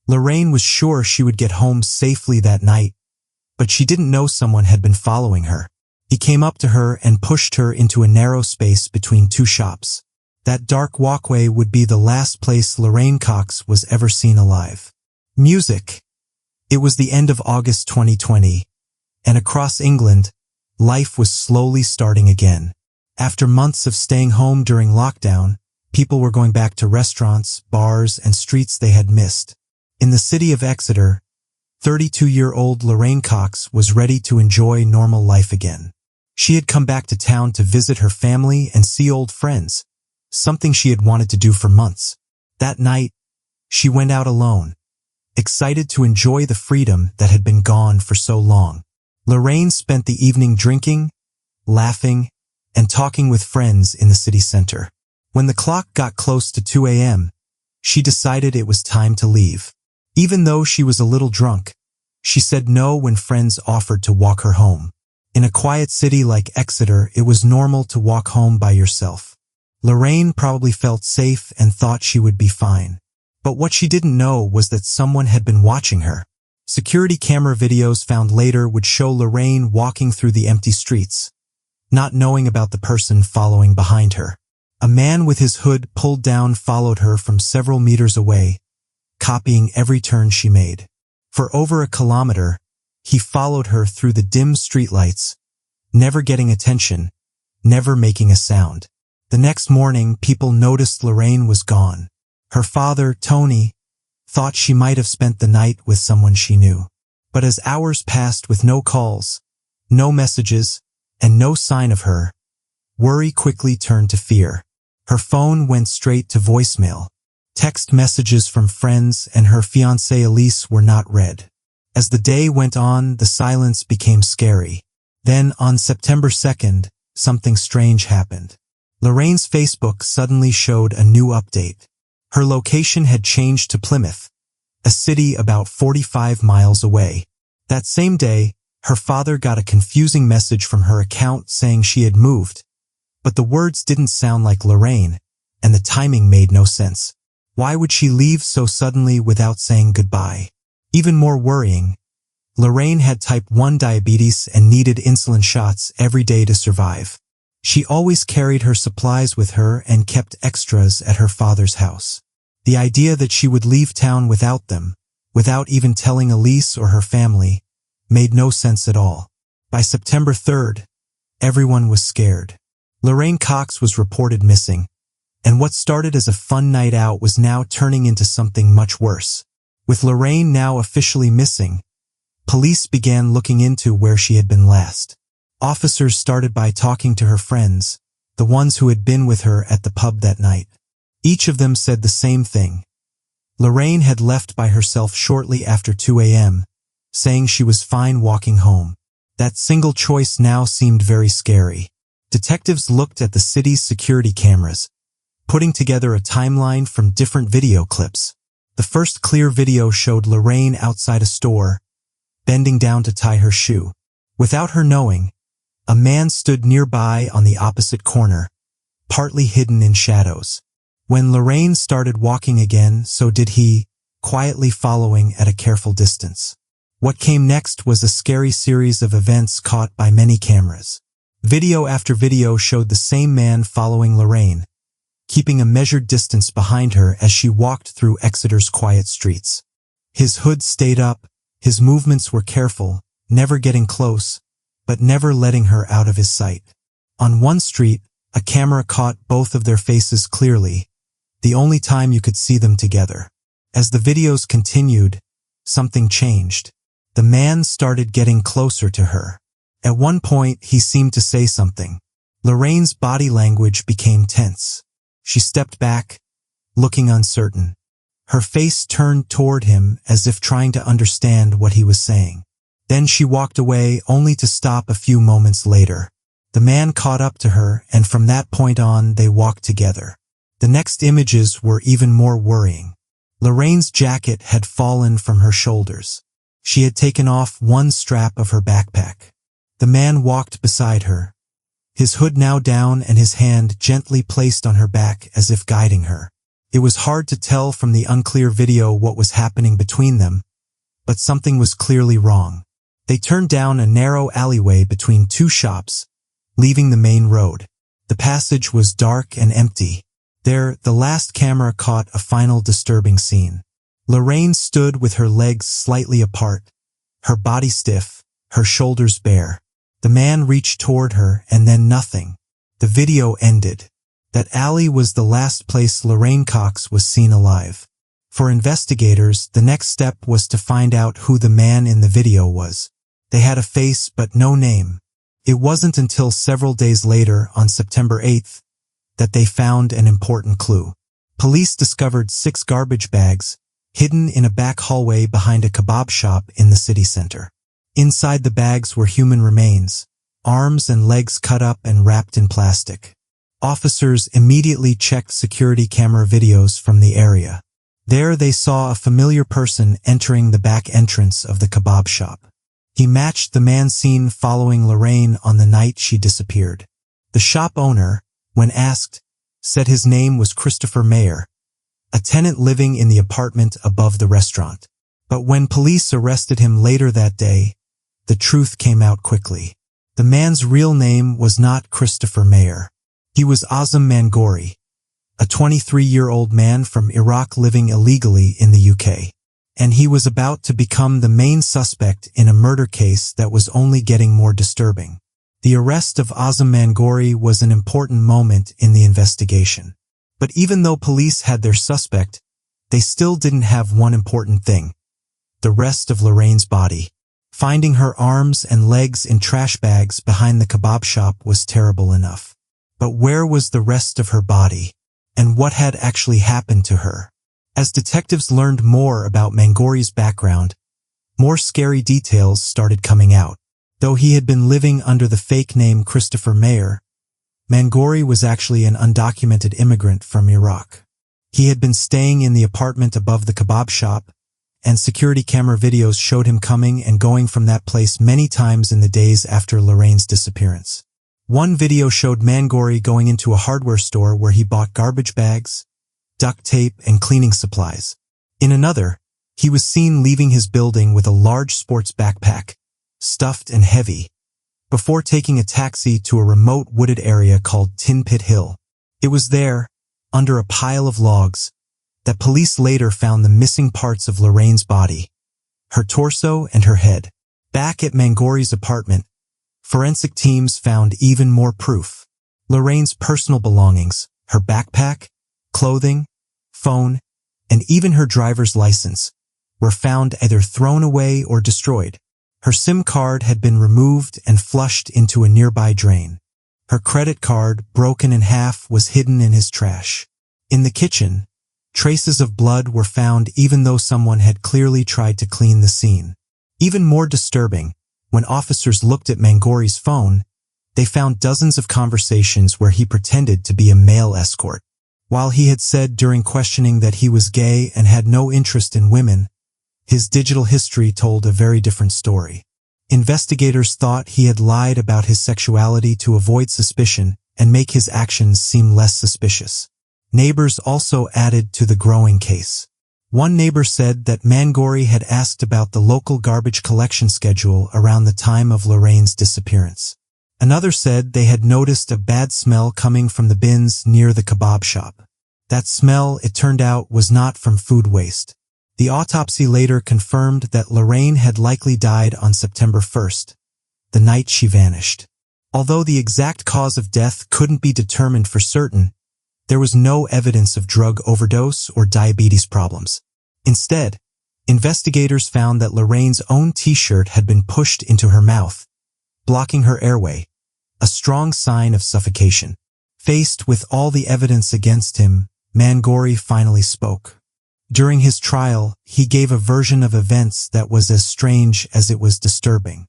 Lorraine was sure she would get home safely that night, but she didn't know someone had been following her. He came up to her and pushed her into a narrow space between two shops. That dark walkway would be the last place Lorraine Cox was ever seen alive. Music. It was the end of August 2020, and across England, life was slowly starting again. After months of staying home during lockdown, people were going back to restaurants, bars, and streets they had missed. In the city of Exeter, 32-year-old Lorraine Cox was ready to enjoy normal life again. She had come back to town to visit her family and see old friends, something she had wanted to do for months. That night, she went out alone, excited to enjoy the freedom that had been gone for so long. Lorraine spent the evening drinking, laughing, and talking with friends in the city center. When the clock got close to 2 a.m., she decided it was time to leave. Even though she was a little drunk, she said no when friends offered to walk her home. In a quiet city like Exeter, it was normal to walk home by yourself. Lorraine probably felt safe and thought she would be fine. But what she didn't know was that someone had been watching her. Security camera videos found later would show Lorraine walking through the empty streets, not knowing about the person following behind her. A man with his hood pulled down followed her from several meters away, copying every turn she made. For over a kilometer, he followed her through the dim streetlights, never getting attention, never making a sound. The next morning, people noticed Lorraine was gone. Her father, Tony, thought she might have spent the night with someone she knew. But as hours passed with no calls, no messages, and no sign of her, worry quickly turned to fear. Her phone went straight to voicemail. Text messages from friends and her fiancé Elise were not read. As the day went on, the silence became scary. Then, on September 2nd, something strange happened. Lorraine's Facebook suddenly showed a new update. Her location had changed to Plymouth, a city about 45 miles away. That same day, her father got a confusing message from her account saying she had moved, but the words didn't sound like Lorraine, and the timing made no sense. Why would she leave so suddenly without saying goodbye? Even more worrying, Lorraine had type 1 diabetes and needed insulin shots every day to survive. She always carried her supplies with her and kept extras at her father's house. The idea that she would leave town without them, without even telling Elise or her family, made no sense at all. By September 3rd, everyone was scared. Lorraine Cox was reported missing, and what started as a fun night out was now turning into something much worse. With Lorraine now officially missing, police began looking into where she had been last. Officers started by talking to her friends, the ones who had been with her at the pub that night. Each of them said the same thing. Lorraine had left by herself shortly after 2 a.m., saying she was fine walking home. That single choice now seemed very scary. Detectives looked at the city's security cameras, putting together a timeline from different video clips. The first clear video showed Lorraine outside a store, bending down to tie her shoe. Without her knowing, a man stood nearby on the opposite corner, partly hidden in shadows. When Lorraine started walking again, so did he, quietly following at a careful distance. What came next was a scary series of events caught by many cameras. Video after video showed the same man following Lorraine, keeping a measured distance behind her as she walked through Exeter's quiet streets. His hood stayed up, his movements were careful, never getting close, but never letting her out of his sight. On one street, a camera caught both of their faces clearly, the only time you could see them together. As the videos continued, something changed. The man started getting closer to her. At one point, he seemed to say something. Lorraine's body language became tense. She stepped back, looking uncertain. Her face turned toward him as if trying to understand what he was saying. Then she walked away only to stop a few moments later. The man caught up to her, and from that point on, they walked together. The next images were even more worrying. Lorraine's jacket had fallen from her shoulders. She had taken off one strap of her backpack. The man walked beside her, his hood now down and his hand gently placed on her back as if guiding her. It was hard to tell from the unclear video what was happening between them, but something was clearly wrong. They turned down a narrow alleyway between two shops, leaving the main road. The passage was dark and empty. There, the last camera caught a final disturbing scene. Lorraine stood with her legs slightly apart, her body stiff, her shoulders bare. The man reached toward her and then nothing. The video ended. That alley was the last place Lorraine Cox was seen alive. For investigators, the next step was to find out who the man in the video was. They had a face but no name. It wasn't until several days later, on September 8th, that they found an important clue. Police discovered 6 garbage bags, hidden in a back hallway behind a kebab shop in the city center. Inside the bags were human remains, arms and legs cut up and wrapped in plastic. Officers immediately checked security camera videos from the area. There they saw a familiar person entering the back entrance of the kebab shop. He matched the man seen following Lorraine on the night she disappeared. The shop owner, when asked, said his name was Christopher Mayer, a tenant living in the apartment above the restaurant. But when police arrested him later that day, the truth came out quickly. The man's real name was not Christopher Mayer. He was Azam Mangori, a 23-year-old man from Iraq living illegally in the UK. And he was about to become the main suspect in a murder case that was only getting more disturbing. The arrest of Azam Mangori was an important moment in the investigation. But even though police had their suspect, they still didn't have one important thing: the rest of Lorraine's body. Finding her arms and legs in trash bags behind the kebab shop was terrible enough. But where was the rest of her body? And what had actually happened to her? As detectives learned more about Mangori's background, more scary details started coming out. Though he had been living under the fake name Christopher Mayer, Mangori was actually an undocumented immigrant from Iraq. He had been staying in the apartment above the kebab shop, and security camera videos showed him coming and going from that place many times in the days after Lorraine's disappearance. One video showed Mangori going into a hardware store where he bought garbage bags, duct tape, and cleaning supplies. In another, he was seen leaving his building with a large sports backpack, stuffed and heavy, before taking a taxi to a remote wooded area called Tin Pit Hill. It was there, under a pile of logs, that police later found the missing parts of Lorraine's body, her torso and her head. Back at Mangori's apartment, forensic teams found even more proof. Lorraine's personal belongings, her backpack, clothing, phone, and even her driver's license, were found either thrown away or destroyed. Her SIM card had been removed and flushed into a nearby drain. Her credit card, broken in half, was hidden in his trash. In the kitchen, traces of blood were found even though someone had clearly tried to clean the scene. Even more disturbing, when officers looked at Mangori's phone, they found dozens of conversations where he pretended to be a male escort. While he had said during questioning that he was gay and had no interest in women, his digital history told a very different story. Investigators thought he had lied about his sexuality to avoid suspicion and make his actions seem less suspicious. Neighbors also added to the growing case. One neighbor said that Mangori had asked about the local garbage collection schedule around the time of Lorraine's disappearance. Another said they had noticed a bad smell coming from the bins near the kebab shop. That smell, it turned out, was not from food waste. The autopsy later confirmed that Lorraine had likely died on September 1st, the night she vanished. Although the exact cause of death couldn't be determined for certain, there was no evidence of drug overdose or diabetes problems. Instead, investigators found that Lorraine's own t-shirt had been pushed into her mouth, blocking her airway, a strong sign of suffocation. Faced with all the evidence against him, Mangori finally spoke. During his trial, he gave a version of events that was as strange as it was disturbing.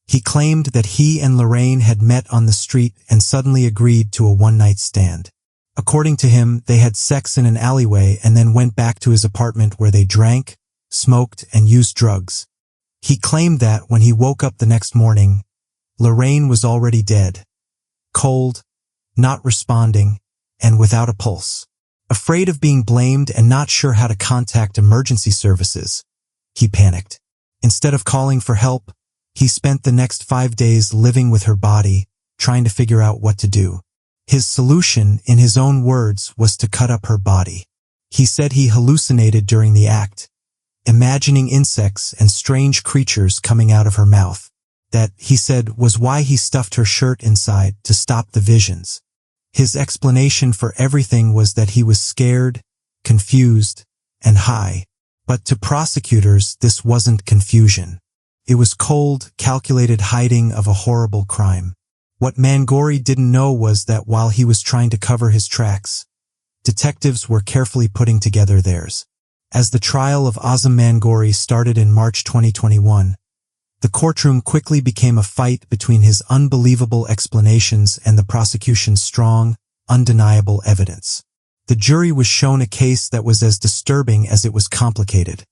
He claimed that he and Lorraine had met on the street and suddenly agreed to a one-night stand. According to him, they had sex in an alleyway and then went back to his apartment where they drank, smoked, and used drugs. He claimed that when he woke up the next morning, Lorraine was already dead, cold, not responding, and without a pulse. Afraid of being blamed and not sure how to contact emergency services, he panicked. Instead of calling for help, he spent the next 5 days living with her body, trying to figure out what to do. His solution, in his own words, was to cut up her body. He said he hallucinated during the act, imagining insects and strange creatures coming out of her mouth. That, he said, was why he stuffed her shirt inside, to stop the visions. His explanation for everything was that he was scared, confused, and high. But to prosecutors, this wasn't confusion. It was cold, calculated hiding of a horrible crime. What Mangori didn't know was that while he was trying to cover his tracks, detectives were carefully putting together theirs. As the trial of Azam Mangori started in March 2021, the courtroom quickly became a fight between his unbelievable explanations and the prosecution's strong, undeniable evidence. The jury was shown a case that was as disturbing as it was complicated.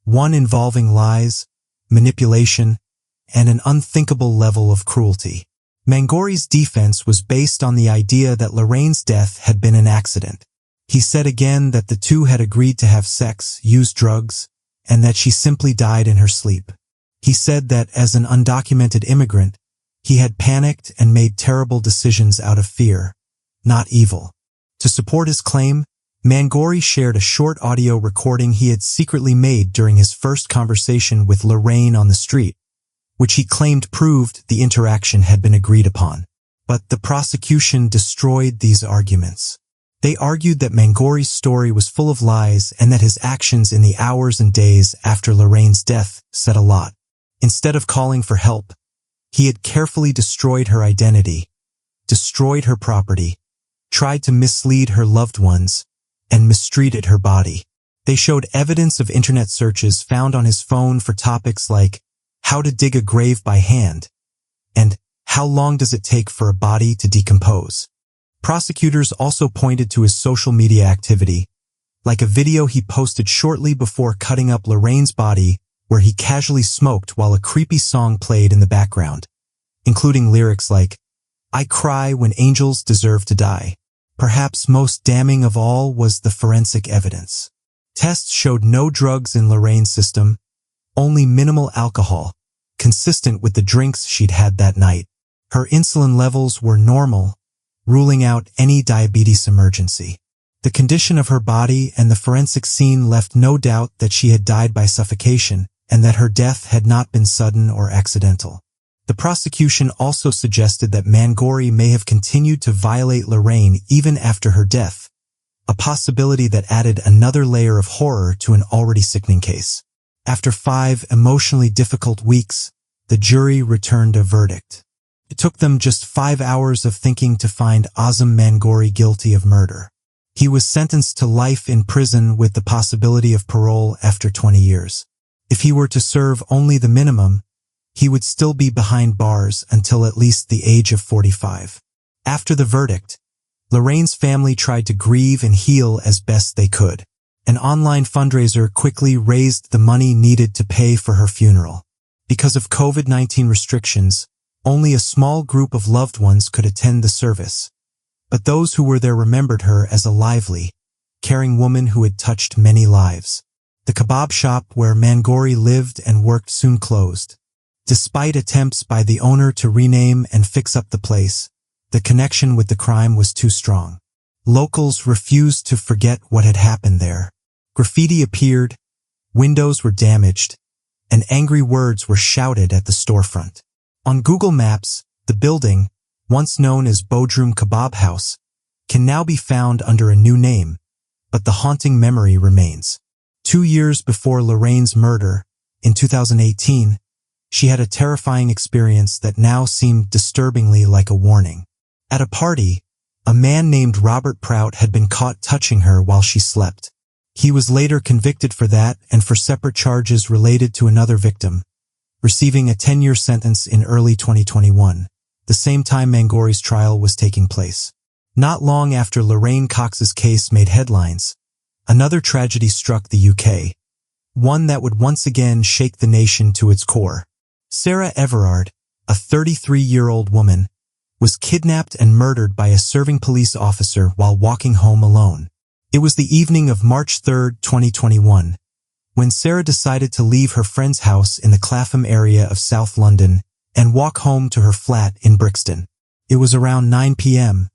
One involving lies, manipulation, and an unthinkable level of cruelty. Mangori's defense was based on the idea that Lorraine's death had been an accident. He said again that the two had agreed to have sex, use drugs, and that she simply died in her sleep. He said that as an undocumented immigrant, he had panicked and made terrible decisions out of fear, not evil. To support his claim, Mangori shared a short audio recording he had secretly made during his first conversation with Lorraine on the street, which he claimed proved the interaction had been agreed upon. But the prosecution destroyed these arguments. They argued that Mangori's story was full of lies and that his actions in the hours and days after Lorraine's death said a lot. Instead of calling for help, he had carefully destroyed her identity, destroyed her property, tried to mislead her loved ones, and mistreated her body. They showed evidence of internet searches found on his phone for topics like how to dig a grave by hand and how long does it take for a body to decompose. Prosecutors also pointed to his social media activity, like a video he posted shortly before cutting up Lorraine's body where he casually smoked while a creepy song played in the background, including lyrics like, "I cry when angels deserve to die." Perhaps most damning of all was the forensic evidence. Tests showed no drugs in Lorraine's system, only minimal alcohol, consistent with the drinks she'd had that night. Her insulin levels were normal, ruling out any diabetes emergency. The condition of her body and the forensic scene left no doubt that she had died by suffocation and that her death had not been sudden or accidental. The prosecution also suggested that Mangori may have continued to violate Lorraine even after her death, a possibility that added another layer of horror to an already sickening case. After 5 emotionally difficult weeks, the jury returned a verdict. It took them just 5 hours of thinking to find Azam Mangori guilty of murder. He was sentenced to life in prison with the possibility of parole after 20 years. If he were to serve only the minimum, he would still be behind bars until at least the age of 45. After the verdict, Lorraine's family tried to grieve and heal as best they could. An online fundraiser quickly raised the money needed to pay for her funeral. Because of COVID-19 restrictions, only a small group of loved ones could attend the service. But those who were there remembered her as a lively, caring woman who had touched many lives. The kebab shop where Mangori lived and worked soon closed. Despite attempts by the owner to rename and fix up the place, the connection with the crime was too strong. Locals refused to forget what had happened there. Graffiti appeared, windows were damaged, and angry words were shouted at the storefront. On Google Maps, the building, once known as Bodrum Kebab House, can now be found under a new name, but the haunting memory remains. 2 years before Lorraine's murder, in 2018, she had a terrifying experience that now seemed disturbingly like a warning. At a party, a man named Robert Prout had been caught touching her while she slept. He was later convicted for that and for separate charges related to another victim, receiving a 10-year sentence in early 2021, the same time Mangori's trial was taking place. Not long after Lorraine Cox's case made headlines, another tragedy struck the UK, one that would once again shake the nation to its core. Sarah Everard, a 33-year-old woman, was kidnapped and murdered by a serving police officer while walking home alone. It was the evening of March 3, 2021, when Sarah decided to leave her friend's house in the Clapham area of South London and walk home to her flat in Brixton. It was around 9 p.m.,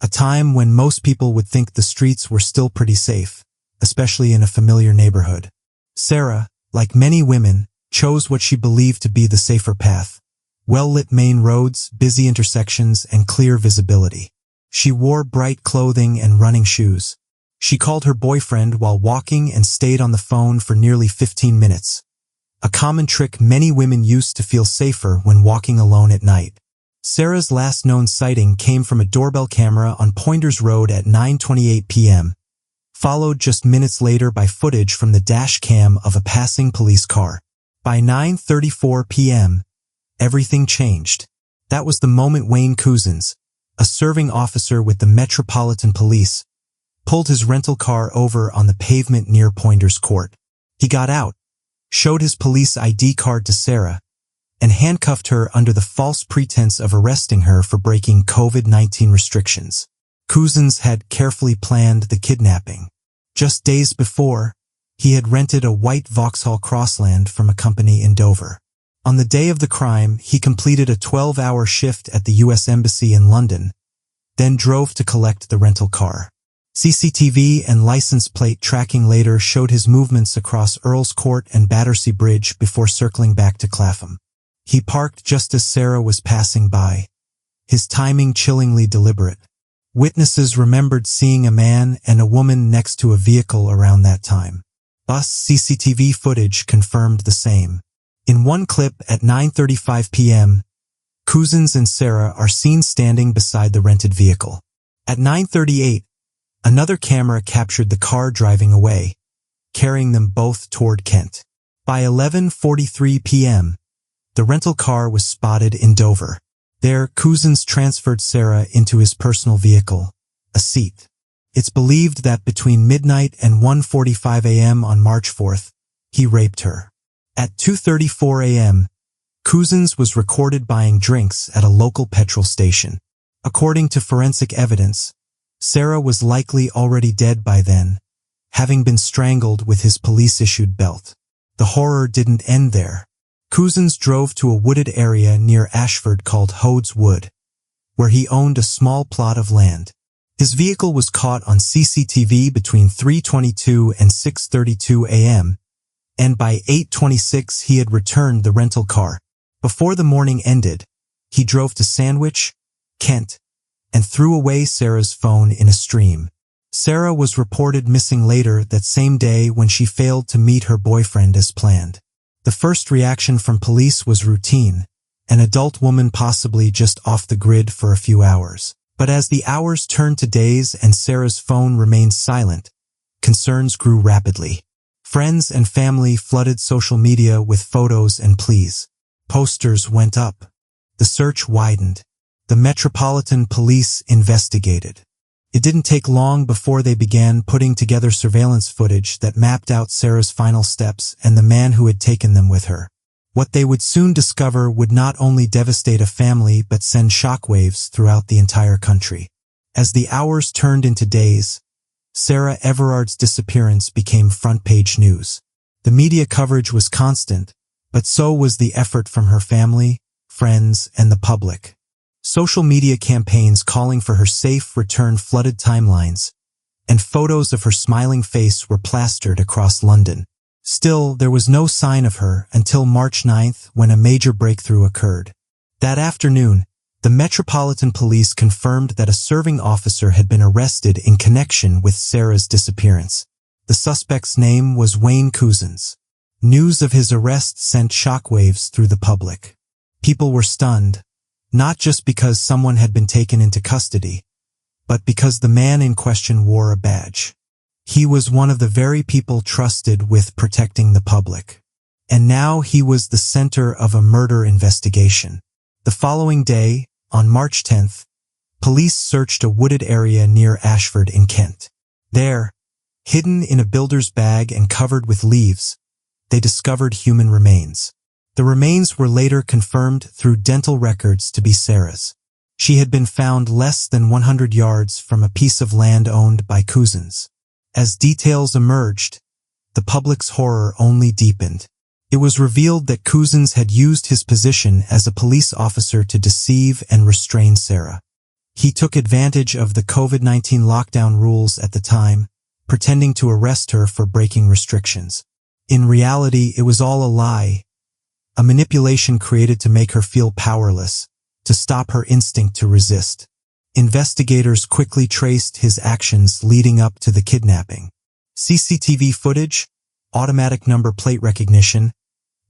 a time when most people would think the streets were still pretty safe, especially in a familiar neighborhood. Sarah, like many women, chose what she believed to be the safer path: well-lit main roads, busy intersections, and clear visibility. She wore bright clothing and running shoes. She called her boyfriend while walking and stayed on the phone for nearly 15 minutes, a common trick many women used to feel safer when walking alone at night. Sarah's last known sighting came from a doorbell camera on Pointers Road at 9:28 p.m., followed just minutes later by footage from the dash cam of a passing police car. By 9:34 p.m., everything changed. That was the moment Wayne Couzens, a serving officer with the Metropolitan Police, pulled his rental car over on the pavement near Pointers Court. He got out, showed his police ID card to Sarah, and handcuffed her under the false pretense of arresting her for breaking COVID-19 restrictions. Couzens had carefully planned the kidnapping. Just days before, he had rented a white Vauxhall Crossland from a company in Dover. On the day of the crime, he completed a 12-hour shift at the U.S. Embassy in London, then drove to collect the rental car. CCTV and license plate tracking later showed his movements across Earl's Court and Battersea Bridge before circling back to Clapham. He parked just as Sarah was passing by, his timing chillingly deliberate. Witnesses remembered seeing a man and a woman next to a vehicle around that time. Bus CCTV footage confirmed the same. In one clip at 9:35 p.m., Couzens and Sarah are seen standing beside the rented vehicle. At 9:38, another camera captured the car driving away, carrying them both toward Kent. By 11:43 p.m., the rental car was spotted in Dover. There, Couzens transferred Sarah into his personal vehicle, a seat. It's believed that between midnight and 1:45 a.m. on March 4th, he raped her. At 2:34 a.m., Couzens was recorded buying drinks at a local petrol station. According to forensic evidence, Sarah was likely already dead by then, having been strangled with his police-issued belt. The horror didn't end there. Couzens drove to a wooded area near Ashford called Hode's Wood, where he owned a small plot of land. His vehicle was caught on CCTV between 3:22 and 6:32 a.m., and by 8:26 he had returned the rental car. Before the morning ended, he drove to Sandwich, Kent, and threw away Sarah's phone in a stream. Sarah was reported missing later that same day when she failed to meet her boyfriend as planned. The first reaction from police was routine, an adult woman possibly just off the grid for a few hours. But as the hours turned to days and Sarah's phone remained silent, concerns grew rapidly. Friends and family flooded social media with photos and pleas. Posters went up. The search widened. The Metropolitan Police investigated. It didn't take long before they began putting together surveillance footage that mapped out Sarah's final steps and the man who had taken them with her. What they would soon discover would not only devastate a family but send shockwaves throughout the entire country. As the hours turned into days, Sarah Everard's disappearance became front-page news. The media coverage was constant, but so was the effort from her family, friends, and the public. Social media campaigns calling for her safe return flooded timelines, and photos of her smiling face were plastered across London. Still, there was no sign of her until March 9th when a major breakthrough occurred. That afternoon, the Metropolitan Police confirmed that a serving officer had been arrested in connection with Sarah's disappearance. The suspect's name was Wayne Couzens. News of his arrest sent shockwaves through the public. People were stunned, not just because someone had been taken into custody, but because the man in question wore a badge. He was one of the very people trusted with protecting the public. And now he was the center of a murder investigation. The following day, on March 10th, police searched a wooded area near Ashford in Kent. There, hidden in a builder's bag and covered with leaves, they discovered human remains. The remains were later confirmed through dental records to be Sarah's. She had been found less than 100 yards from a piece of land owned by Couzens. As details emerged, the public's horror only deepened. It was revealed that Cousins had used his position as a police officer to deceive and restrain Sarah. He took advantage of the COVID-19 lockdown rules at the time, pretending to arrest her for breaking restrictions. In reality, it was all a lie, a manipulation created to make her feel powerless, to stop her instinct to resist. Investigators quickly traced his actions leading up to the kidnapping. CCTV footage, automatic number plate recognition,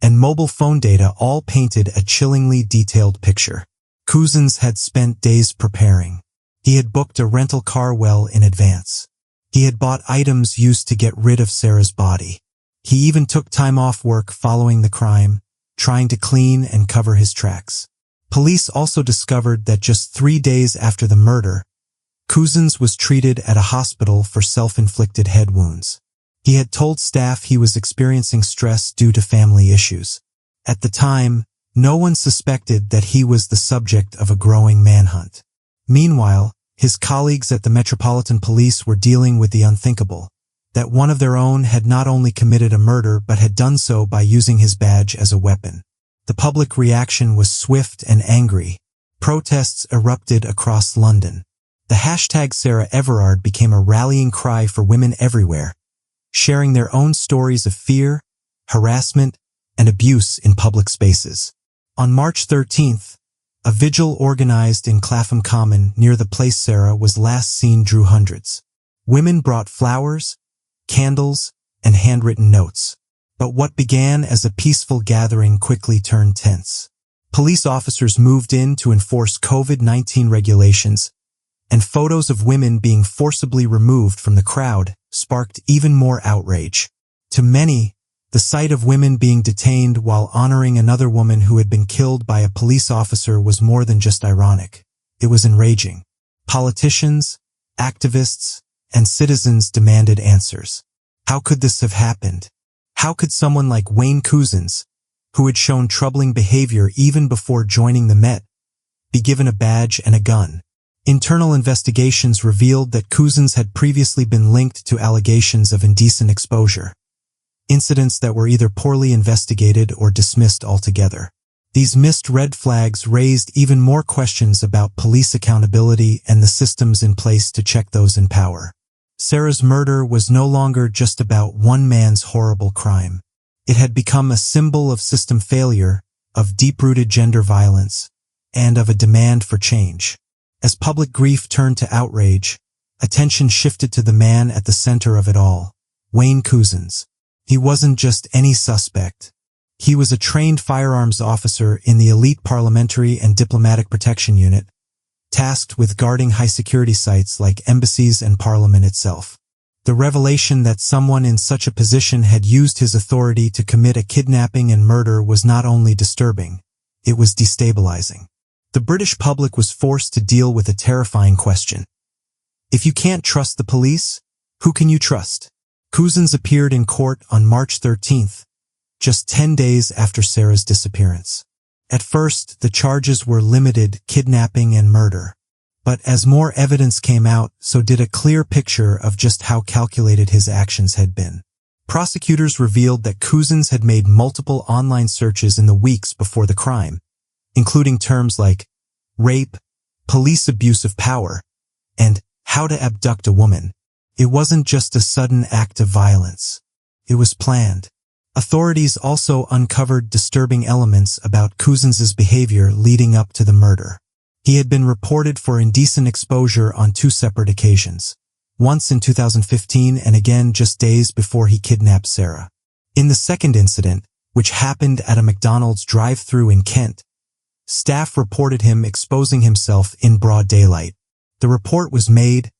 and mobile phone data all painted a chillingly detailed picture. Cousins had spent days preparing. He had booked a rental car well in advance. He had bought items used to get rid of Sarah's body. He even took time off work following the crime, trying to clean and cover his tracks. Police also discovered that just 3 days after the murder, Cousins was treated at a hospital for self-inflicted head wounds. He had told staff he was experiencing stress due to family issues. At the time, no one suspected that he was the subject of a growing manhunt. Meanwhile, his colleagues at the Metropolitan Police were dealing with the unthinkable, that one of their own had not only committed a murder but had done so by using his badge as a weapon. The public reaction was swift and angry. Protests erupted across London. The hashtag Sarah Everard became a rallying cry for women everywhere, sharing their own stories of fear, harassment, and abuse in public spaces. On March 13th, a vigil organized in Clapham Common near the place Sarah was last seen drew hundreds. Women brought flowers, candles, and handwritten notes. But what began as a peaceful gathering quickly turned tense. Police officers moved in to enforce COVID-19 regulations, and photos of women being forcibly removed from the crowd sparked even more outrage. To many, the sight of women being detained while honoring another woman who had been killed by a police officer was more than just ironic. It was enraging. Politicians, activists, and citizens demanded answers. How could this have happened? How could someone like Wayne Cousins, who had shown troubling behavior even before joining the Met, be given a badge and a gun? Internal investigations revealed that Cousins had previously been linked to allegations of indecent exposure, incidents that were either poorly investigated or dismissed altogether. These missed red flags raised even more questions about police accountability and the systems in place to check those in power. Sarah's murder was no longer just about one man's horrible crime. It had become a symbol of system failure, of deep-rooted gender violence, and of a demand for change. As public grief turned to outrage, attention shifted to the man at the center of it all, Wayne Cousins. He wasn't just any suspect. He was a trained firearms officer in the elite Parliamentary and Diplomatic Protection Unit, tasked with guarding high-security sites like embassies and Parliament itself. The revelation that someone in such a position had used his authority to commit a kidnapping and murder was not only disturbing, it was destabilizing. The British public was forced to deal with a terrifying question. If you can't trust the police, who can you trust? Cousins appeared in court on March 13th, just 10 days after Sarah's disappearance. At first, the charges were limited, kidnapping and murder. But as more evidence came out, so did a clear picture of just how calculated his actions had been. Prosecutors revealed that Cousins had made multiple online searches in the weeks before the crime, including terms like rape, police abuse of power, and how to abduct a woman. It wasn't just a sudden act of violence. It was planned. Authorities also uncovered disturbing elements about Cousins's behavior leading up to the murder. He had been reported for indecent exposure on 2 separate occasions, once in 2015 and again just days before he kidnapped Sarah. In the second incident, which happened at a McDonald's drive-thru in Kent, staff reported him exposing himself in broad daylight. The report was made,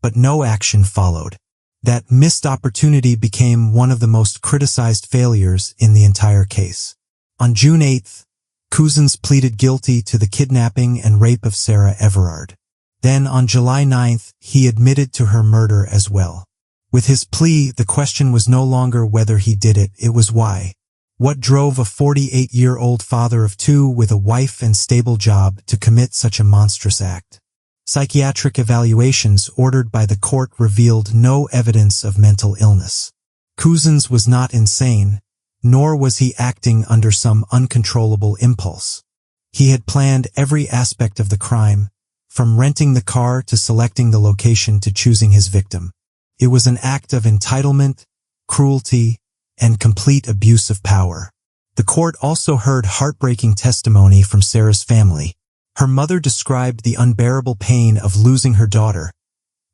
but no action followed. That missed opportunity became one of the most criticized failures in the entire case. On June 8th, Cousins pleaded guilty to the kidnapping and rape of Sarah Everard. Then on July 9th, he admitted to her murder as well. With his plea, the question was no longer whether he did it, it was why. What drove a 48-year-old father of 2 with a wife and stable job to commit such a monstrous act? Psychiatric evaluations ordered by the court revealed no evidence of mental illness. Cousins was not insane, nor was he acting under some uncontrollable impulse. He had planned every aspect of the crime, from renting the car to selecting the location to choosing his victim. It was an act of entitlement, cruelty, and complete abuse of power. The court also heard heartbreaking testimony from Sarah's family. Her mother described the unbearable pain of losing her daughter,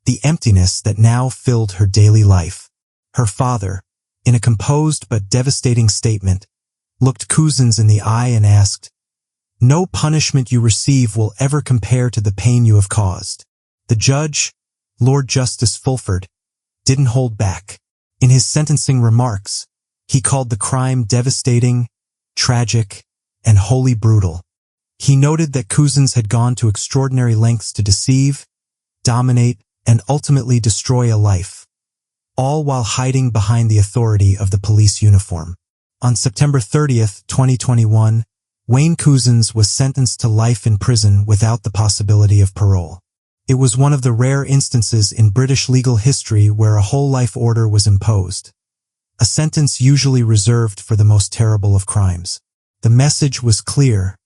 the emptiness that now filled her daily life. Her father, in a composed but devastating statement, looked Cousins in the eye and asked, "No punishment you receive will ever compare to the pain you have caused." The judge, Lord Justice Fulford, didn't hold back. In his sentencing remarks, he called the crime devastating, tragic, and wholly brutal. He noted that Cousins had gone to extraordinary lengths to deceive, dominate, and ultimately destroy a life, all while hiding behind the authority of the police uniform. On September 30th, 2021, Wayne Cousins was sentenced to life in prison without the possibility of parole. It was one of the rare instances in British legal history where a whole life order was imposed, a sentence usually reserved for the most terrible of crimes. The message was clear.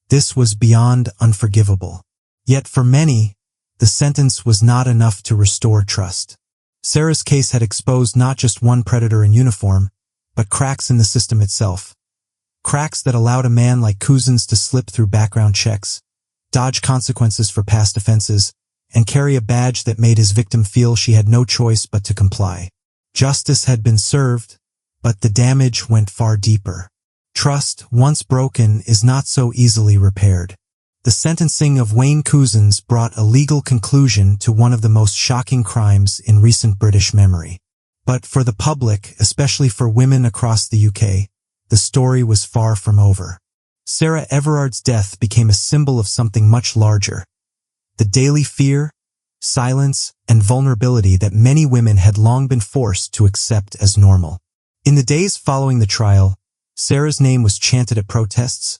This was beyond unforgivable. Yet for many, the sentence was not enough to restore trust. Sarah's case had exposed not just one predator in uniform, but cracks in the system itself. Cracks that allowed a man like Cousins to slip through background checks, dodge consequences for past offenses, and carry a badge that made his victim feel she had no choice but to comply. Justice had been served, but the damage went far deeper. Trust, once broken, is not so easily repaired. The sentencing of Wayne Cousins brought a legal conclusion to one of the most shocking crimes in recent British memory. But for the public, especially for women across the UK, the story was far from over. Sarah Everard's death became a symbol of something much larger. The daily fear, silence, and vulnerability that many women had long been forced to accept as normal. In the days following the trial, Sarah's name was chanted at protests,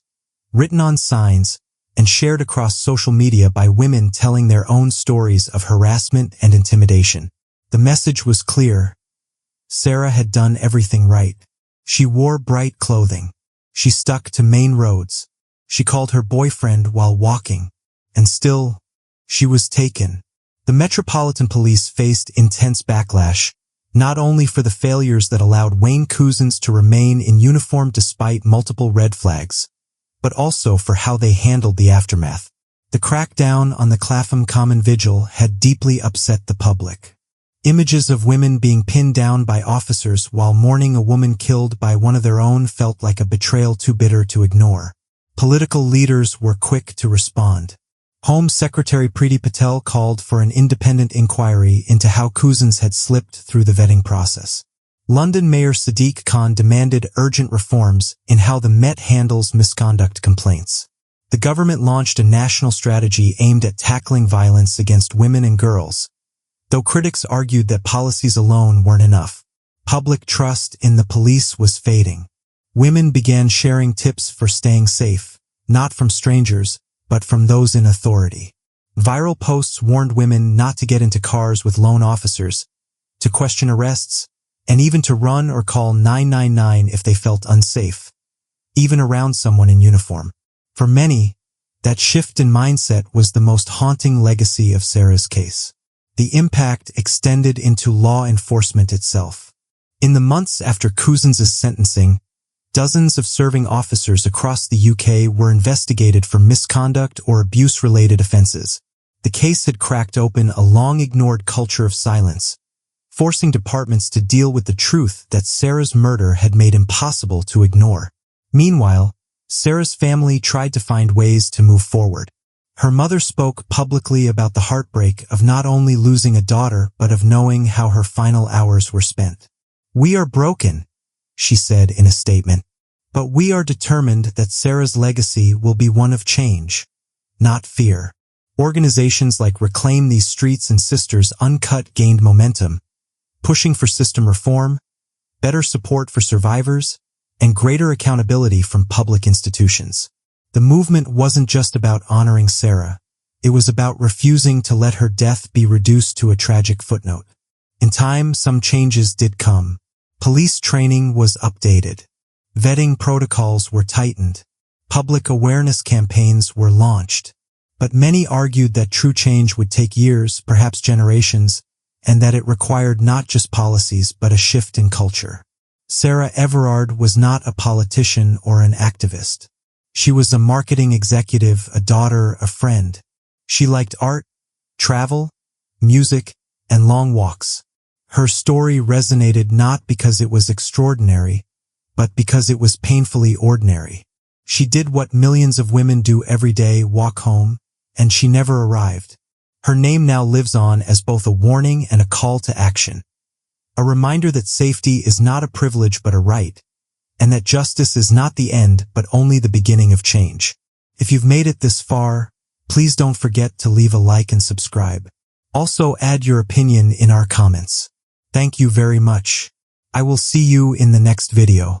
written on signs, and shared across social media by women telling their own stories of harassment and intimidation. The message was clear. Sarah had done everything right. She wore bright clothing. She stuck to main roads. She called her boyfriend while walking. And still, she was taken. The Metropolitan Police faced intense backlash, not only for the failures that allowed Wayne Cousins to remain in uniform despite multiple red flags, but also for how they handled the aftermath. The crackdown on the Clapham Common Vigil had deeply upset the public. Images of women being pinned down by officers while mourning a woman killed by one of their own felt like a betrayal too bitter to ignore. Political leaders were quick to respond. Home Secretary Priti Patel called for an independent inquiry into how Cousins had slipped through the vetting process. London Mayor Sadiq Khan demanded urgent reforms in how the Met handles misconduct complaints. The government launched a national strategy aimed at tackling violence against women and girls. Though critics argued that policies alone weren't enough, public trust in the police was fading. Women began sharing tips for staying safe, not from strangers, but from those in authority. Viral posts warned women not to get into cars with lone officers, to question arrests, and even to run or call 999 if they felt unsafe, even around someone in uniform. For many, that shift in mindset was the most haunting legacy of Sarah's case. The impact extended into law enforcement itself. In the months after Cousins' sentencing, dozens of serving officers across the UK were investigated for misconduct or abuse-related offences. The case had cracked open a long-ignored culture of silence, forcing departments to deal with the truth that Sarah's murder had made impossible to ignore. Meanwhile, Sarah's family tried to find ways to move forward. Her mother spoke publicly about the heartbreak of not only losing a daughter but of knowing how her final hours were spent. "We are broken," she said in a statement, "but we are determined that Sarah's legacy will be one of change, not fear." Organizations like Reclaim These Streets and Sisters Uncut gained momentum, pushing for system reform, better support for survivors, and greater accountability from public institutions. The movement wasn't just about honoring Sarah. It was about refusing to let her death be reduced to a tragic footnote. In time, some changes did come. Police training was updated. Vetting protocols were tightened. Public awareness campaigns were launched. But many argued that true change would take years, perhaps generations, and that it required not just policies but a shift in culture. Sarah Everard was not a politician or an activist. She was a marketing executive, a daughter, a friend. She liked art, travel, music, and long walks. Her story resonated not because it was extraordinary, but because it was painfully ordinary. She did what millions of women do every day, walk home, and she never arrived. Her name now lives on as both a warning and a call to action. A reminder that safety is not a privilege but a right, and that justice is not the end but only the beginning of change. If you've made it this far, please don't forget to leave a like and subscribe. Also add your opinion in our comments. Thank you very much. I will see you in the next video.